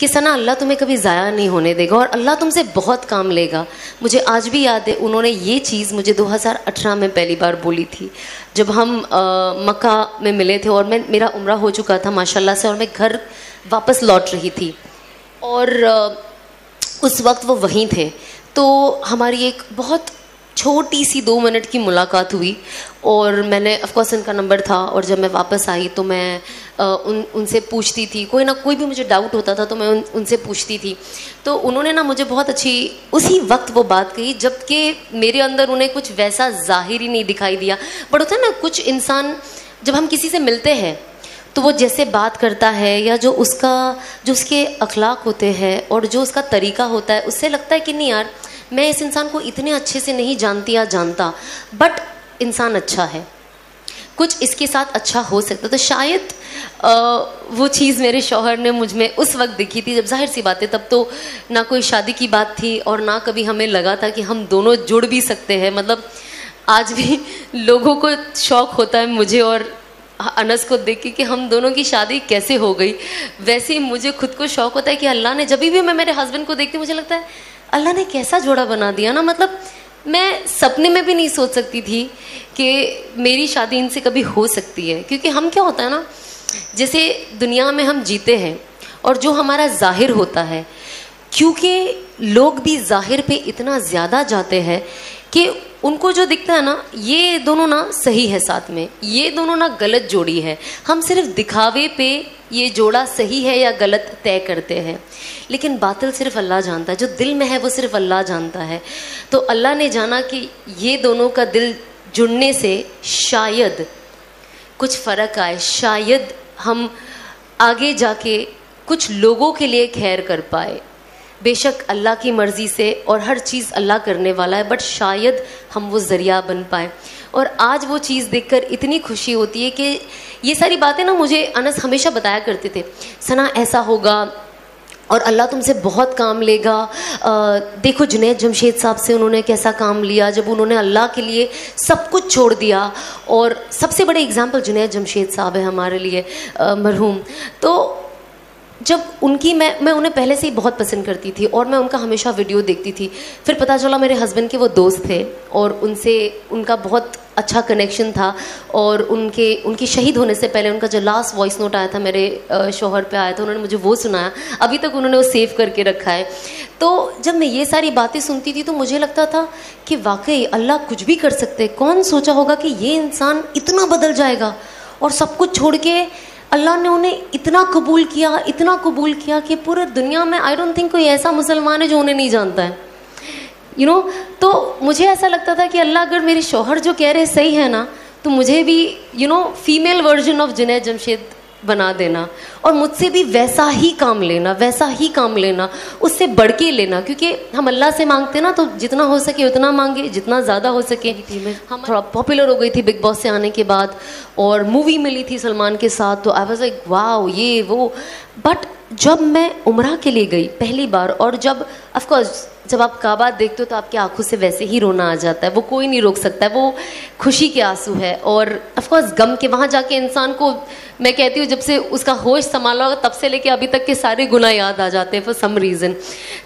کہ ثنا اللہ تمہیں کبھی ضائع نہیں ہونے دے گا اور اللہ تم سے بہت کام لے گا. مجھے آج بھی یاد ہے انہوں نے یہ چیز مجھے 2018 میں پہلی بار بولی تھی جب ہم مکہ میں ملے تھے اور میرا عمرہ ہو چکا تھا ماشاء اللہ سے اور میں گھر واپس لوٹ رہی تھی اور اس وقت وہ وہیں تھے. تو ہماری ایک بہت چھوٹی سی 2 منٹ کی ملاقات ہوئی اور میں نے آف کورس ان کا نمبر تھا اور جب میں واپس آئی تو میں ان سے پوچھتی تھی, کوئی نہ کوئی بھی مجھے ڈاؤٹ ہوتا تھا تو میں ان سے پوچھتی تھی. تو انہوں نے نا مجھے بہت اچھی اسی وقت وہ بات کہی جب کہ میرے اندر انہیں کچھ ویسا ظاہر ہی نہیں دکھائی دیا. بٹ ہوتا ہے نا کچھ انسان جب ہم کسی سے ملتے ہیں تو وہ جیسے بات کرتا ہے یا جو اس کے اخلاق ہوتے ہیں اور جو اس کا طریقہ ہوتا ہے اس سے لگتا ہے کہ نہیں یار میں اس انسان کو اتنے اچھے سے نہیں جانتی یا جانتا بٹ انسان اچھا ہے, کچھ اس کے ساتھ اچھا ہو سکتا. تو شاید وہ چیز میرے شوہر نے مجھ میں اس وقت دیکھی تھی جب ظاہر سی بات ہے تب تو نہ کوئی شادی کی بات تھی اور نہ کبھی ہمیں لگا تھا کہ ہم دونوں جڑ بھی سکتے ہیں. مطلب آج بھی لوگوں کو شوق ہوتا ہے مجھے اور انس کو دیکھ کے کہ ہم دونوں کی شادی کیسے ہو گئی, ویسے ہی مجھے خود کو شوق ہوتا ہے کہ اللہ نے جب بھی میں میرے ہسبینڈ کو دیکھتی مجھے لگتا ہے اللہ نے کیسا جوڑا بنا دیا نا. مطلب میں سپنے میں بھی نہیں سوچ سکتی تھی کہ میری شادی ان سے کبھی ہو سکتی ہے, کیونکہ ہم کیا ہوتا ہے نا جیسے دنیا میں ہم جیتے ہیں اور جو ہمارا ظاہر ہوتا ہے کیونکہ لوگ بھی ظاہر پہ اتنا زیادہ جاتے ہیں کہ ان کو جو دکھتا ہے نا یہ دونوں نا صحیح ہے ساتھ میں, یہ دونوں نا غلط جوڑی ہے. ہم صرف دکھاوے پہ یہ جوڑا صحیح ہے یا غلط طے کرتے ہیں لیکن باطل صرف اللہ جانتا ہے, جو دل میں ہے وہ صرف اللہ جانتا ہے. تو اللہ نے جانا کہ یہ دونوں کا دل جڑنے سے شاید کچھ فرق آئے, شاید ہم آگے جا کے کچھ لوگوں کے لیے خیر کر پائے. بے شک اللہ کی مرضی سے اور ہر چیز اللہ کرنے والا ہے بٹ شاید ہم وہ ذریعہ بن پائے. اور آج وہ چیز دیکھ کر اتنی خوشی ہوتی ہے کہ یہ ساری باتیں نا مجھے انس ہمیشہ بتایا کرتے تھے, ثنا ایسا ہوگا اور اللہ تم سے بہت کام لے گا. دیکھو جنید جمشید صاحب سے انہوں نے کیسا کام لیا جب انہوں نے اللہ کے لیے سب کچھ چھوڑ دیا. اور سب سے بڑے اگزامپل جنید جمشید صاحب ہے ہمارے لیے مرحوم. تو جب ان کی میں انہیں پہلے سے ہی بہت پسند کرتی تھی اور میں ان کا ہمیشہ ویڈیو دیکھتی تھی. پھر پتہ چلا میرے ہسبینڈ کے وہ دوست تھے اور ان سے ان کا بہت اچھا کنیکشن تھا اور ان کی شہید ہونے سے پہلے ان کا جو لاسٹ وائس نوٹ آیا تھا میرے شوہر پہ آیا تھا, انہوں نے مجھے وہ سنایا, ابھی تک انہوں نے وہ سیو کر کے رکھا ہے. تو جب میں یہ ساری باتیں سنتی تھی تو مجھے لگتا تھا کہ واقعی اللہ کچھ بھی کر سکتے. کون سوچا ہوگا کہ یہ انسان اتنا بدل جائے گا اور سب کچھ چھوڑ کے اللہ نے انہیں اتنا قبول کیا کہ پورے دنیا میں آئی ڈونٹ تھنک کوئی ایسا مسلمان ہے جو انہیں نہیں جانتا ہے. تو مجھے ایسا لگتا تھا کہ اللہ اگر میرے شوہر جو کہہ رہے صحیح ہے نا تو مجھے بھی female version of Junaid Jamshed بنا دینا اور مجھ سے بھی ویسا ہی کام لینا اس سے بڑھ کے لینا, کیونکہ ہم اللہ سے مانگتے نا تو جتنا ہو سکے اتنا مانگے, جتنا زیادہ ہو سکے. ہم تھوڑا پاپولر ہو گئی تھی بگ باس سے آنے کے بعد اور مووی ملی تھی سلمان کے ساتھ تو آئی واز لائک واو یہ وہ. بٹ جب میں عمرہ کے لیے گئی پہلی بار اور جب آف کورس جب آپ کعبہ دیکھتے ہو تو آپ کی آنکھوں سے ویسے ہی رونا آ جاتا ہے, وہ کوئی نہیں روک سکتا ہے, وہ خوشی کے آنسو ہے اور آف کورس غم کے. وہاں جا کے انسان کو میں کہتی ہوں جب سے اس کا ہوش سنبھالا ہوگا تب سے لے کے ابھی تک کے سارے گناہ یاد آ جاتے ہیں فار سم ریزن.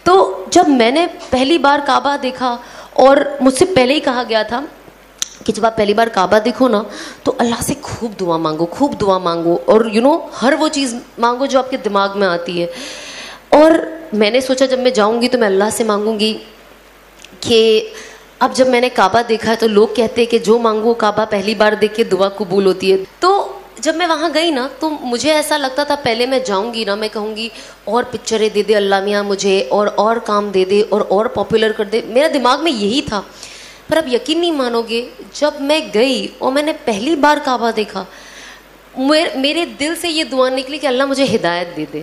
تو جب میں نے پہلی بار کعبہ دیکھا اور مجھ سے پہلے ہی کہا گیا تھا کہ جب آپ پہلی بار کعبہ دیکھو نا تو اللہ سے خوب دعا مانگو اور ہر وہ چیز مانگو جو آپ کے دماغ میں آتی ہے. اور میں نے سوچا جب میں جاؤں گی تو میں اللہ سے مانگوں گی کہ اب جب میں نے کعبہ دیکھا ہے تو لوگ کہتے ہیں کہ جو مانگو کعبہ پہلی بار دیکھ کے دعا قبول ہوتی ہے. تو جب میں وہاں گئی نا تو مجھے ایسا لگتا تھا پہلے میں جاؤں گی نا میں کہوں گی اور پکچریں دے دے اللہ میاں مجھے اور کام دے دے اور پاپولر کر دے, میرا دماغ میں یہی تھا. پر اب یقین نہیں مانو گے جب میں گئی اور میں نے پہلی بار کعبہ دیکھا میرے دل سے یہ دعا نکلی کہ اللہ مجھے ہدایت دے دے.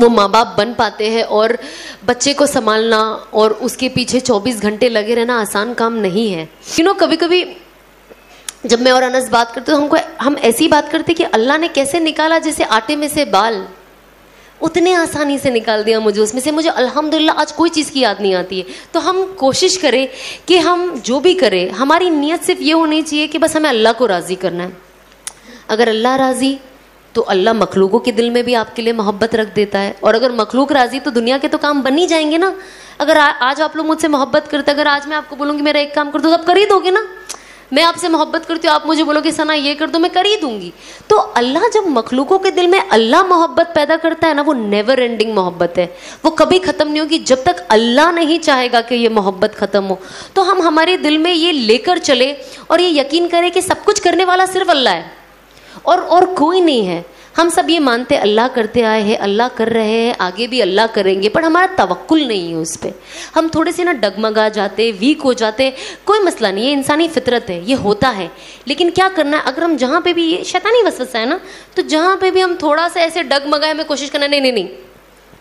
وہ ماں باپ بن پاتے ہیں, اور بچے کو سنبھالنا اور اس کے پیچھے 24 گھنٹے لگے رہنا آسان کام نہیں ہے. کبھی کبھی جب میں اور انس بات کرتے تو ہم ایسی بات کرتے کہ اللہ نے کیسے نکالا جیسے آٹے میں سے بال, اتنے آسانی سے نکال دیا مجھے اس میں سے. مجھے الحمدللہ آج کوئی چیز کی یاد نہیں آتی ہے. تو ہم کوشش کریں کہ ہم جو بھی کریں ہماری نیت صرف یہ ہونی چاہیے کہ بس ہمیں اللہ کو راضی کرنا ہے. اگر اللہ راضی تو اللہ مخلوقوں کے دل میں بھی آپ کے لیے محبت رکھ دیتا ہے, اور اگر مخلوق راضی تو دنیا کے تو کام بن ہی جائیں گے نا. اگر آج آپ لوگ مجھ سے محبت کرتے, اگر آج میں آپ کو بولوں گی میرا ایک کام کر دو تو آپ کر ہی دو گے نا. میں آپ سے محبت کرتی ہوں, آپ مجھے بولو کہ ثنا یہ کر دو, میں کر ہی دوں گی. تو اللہ جب مخلوقوں کے دل میں اللہ محبت پیدا کرتا ہے نا, وہ نیور اینڈنگ محبت ہے, وہ کبھی ختم نہیں ہوگی جب تک اللہ نہیں چاہے گا کہ یہ محبت ختم ہو. تو ہم ہمارے دل میں یہ لے کر چلے اور یہ یقین کریں کہ سب کچھ کرنے والا صرف اللہ ہے اور کوئی نہیں ہے. ہم سب یہ مانتے اللہ کرتے آئے ہیں, اللہ کر رہے ہیں, آگے بھی اللہ کریں گے, پر ہمارا توکل نہیں ہے اس پہ. ہم تھوڑے سے نا ڈگمگا جاتے, ویک ہو جاتے. کوئی مسئلہ نہیں, یہ انسانی فطرت ہے, یہ ہوتا ہے. لیکن کیا کرنا ہے, اگر ہم جہاں پہ بھی یہ شیطانی وسوسہ ہے نا, تو جہاں پہ بھی ہم تھوڑا سا ایسے ڈگمگائے ہمیں کوشش کرنا نہیں,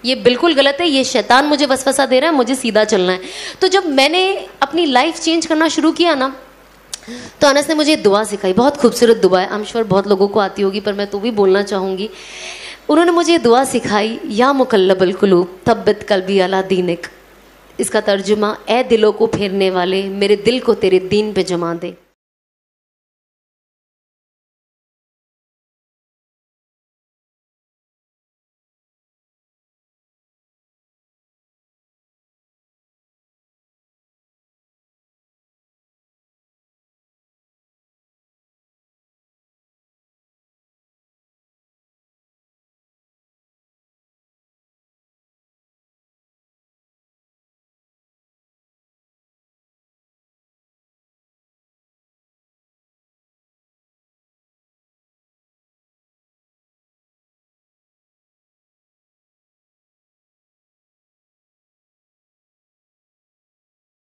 یہ بالکل غلط ہے, یہ شیطان مجھے وسوسہ دے رہا ہے, مجھے سیدھا چلنا ہے. تو جب میں نے اپنی لائف چینج کرنا شروع کیا نا, تو انس نے مجھے دعا سکھائی, بہت خوبصورت دعا ہے, I'm sure بہت لوگوں کو آتی ہوگی, پر میں تو بھی بولنا چاہوں گی. انہوں نے مجھے دعا سکھائی, یا مقلب القلوب ثبت قلبی علی دینک. اس کا ترجمہ, اے دلوں کو پھیرنے والے میرے دل کو تیرے دین پہ جما دے.